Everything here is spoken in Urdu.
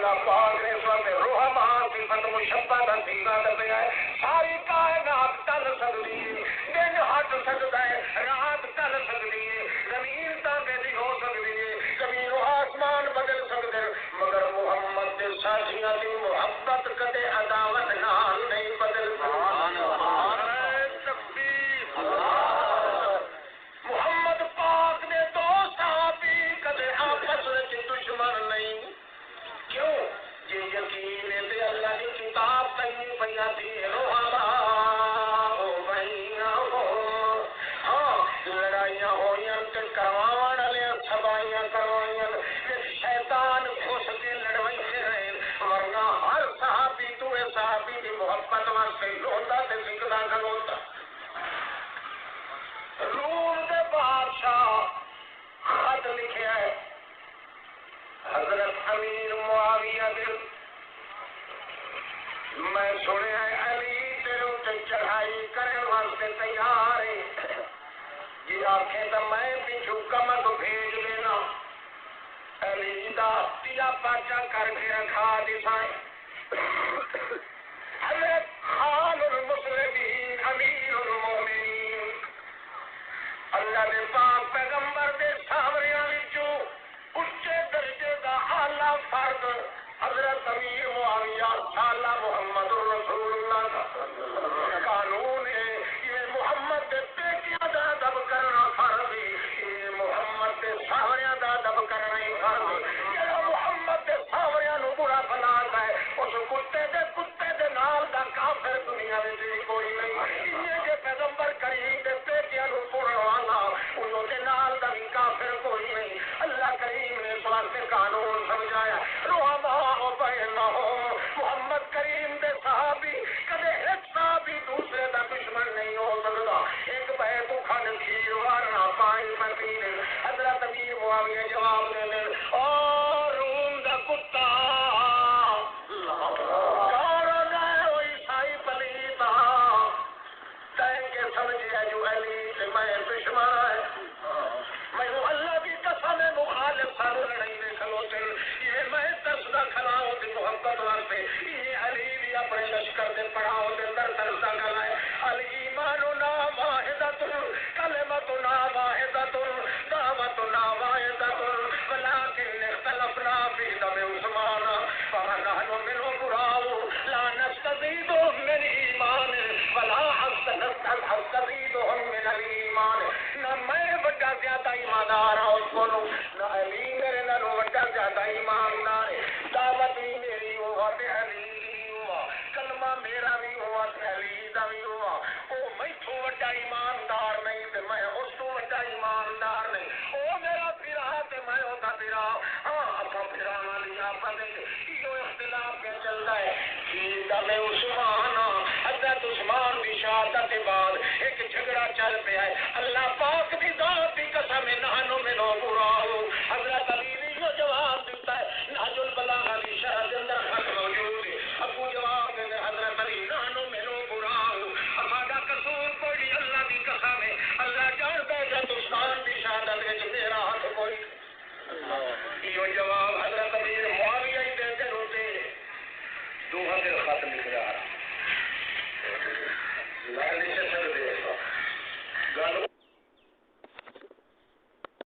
اللہ پاک نے سورۃ الرحمٰ صفت مشبہ کا سیغہ دسیا ہے ساری کائنات ٹل سکتی ہے دن ہٹ سکتا ہے رات ٹل سکتی ہے زمین تابے دی ہو سکتی ہے زمین و آسمان بدل سکتے مگر محمد کے ساتھیاں دی محبت کدے عداوت نال نہیں بدل محمد پاک نے دو صحابی کدے آپس میں دشمن نہیں کیوں یہ یقین ہے اللہ کی کتاب کہیں پیا تھی لڑائیاں ہوئی کرواون والے سبائیاں کروائیاں شیطان گھس کے لڑوئی رہے ورنہ ہر صحابی تو صحابی کی محبت واسطے روتا تے سکھدا کھلوتا روم دے بادشاہ خط لکھیا ہے حضرت امیر معاویہ دے میں سنیا علی تیرے تے چڑھائی کرنے واسطے تیار ہے جی آنکھیں تو میں پیچھو کمر کو بھیج دینا علی دا تیا پاچا کر کے رکھا دسائیں حضرت خان المسلمین امیر المومنین اللہ نے پاک پیغمبر دے سامریاں وچوں اچے درجے دا اعلی فرد حضرت امیر معاویہ سالہ محمد رسول اللہ کا قانون ہے یہ محمد دے بیٹیاں دا ادب کرنا فرض ہے یہ محمد دے سامریاں دا ادب کرنا ہی فرض ہے جڑا محمد دے سامریاں نو برا بناتا ہے اس کتے دے نال دا کافر دنیا وچ کوئی نہیں یہ کہ پیغمبر کریم دے بیٹیاں نو پڑھن والا انہوں دے نال دا بھی کافر کوئی نہیں اللہ کریم نے اس واسطے قانون سمجھایا رحماء بینہم محمد کریم دے صحابی کدے ایک صحابی دوسرے دا دشمن نہیں ہو سکتا ایک بیت کھن کھیر وارنا پانی مدینے حضرت امیر معاویہ جواب دے دے او روم دا کتا کون ہے وہ عیسائی پلیتا تین کے سمجھے جو علی میں دشمن ہے میں اللہ کی قسم مخالف سر لڑائی میں کھلوتے یہ میں ترسدہ کھلاؤں دی محبت واسطے یہ علی بھی اپنے لشکر دے پڑھاؤ دے اندر ترسدہ کھلائے الایماننا واحدۃ کلمتنا واحدۃ دعوتنا واحدۃ ولکن اختلفنا فی دم عثمان فنحن منه براء لا نستزيد من ایمان ولا نستزيدهم من الایمان نہ میں بڑا زیادہ ایماندار ہوں اس کو نہ علی میرے نالوں بڑا زیادہ ایماندار ہے دعوت بھی میری ہوا تے علی دی ہوا کلمہ میرا بھی ہوا تے علی دا بھی ہوا او میں تو بڑا ایماندار نہیں تے میں اس تو بڑا ایماندار نہیں او میرا پھرا تے میں او دا پھرا ہاں اپا پھرا والی آپا دے یہ اختلاف کیا چلتا ہے کہ دم عثمان حضرت عثمان کی شہادت کے بعد ایک جھگڑا چل پیا ہے اللہ پاک دی ذات دی قسم نحنو منو براء حضرت علی نے جو جواب دیتا ہے نہج البلاغہ کی شرح کے اندر خط موجود ہے ابو جواب دے حضرت علی نحنو منو براء ہمارا قصور کوئی اللہ دی قسم ہے اللہ جانتا ہے کہ عثمان کی شہادت وچ میرا ہاتھ کوئی یہ جواب حضرت امیر معاویہ ہی دیتے روتے دو ہزار خط لکھ رہا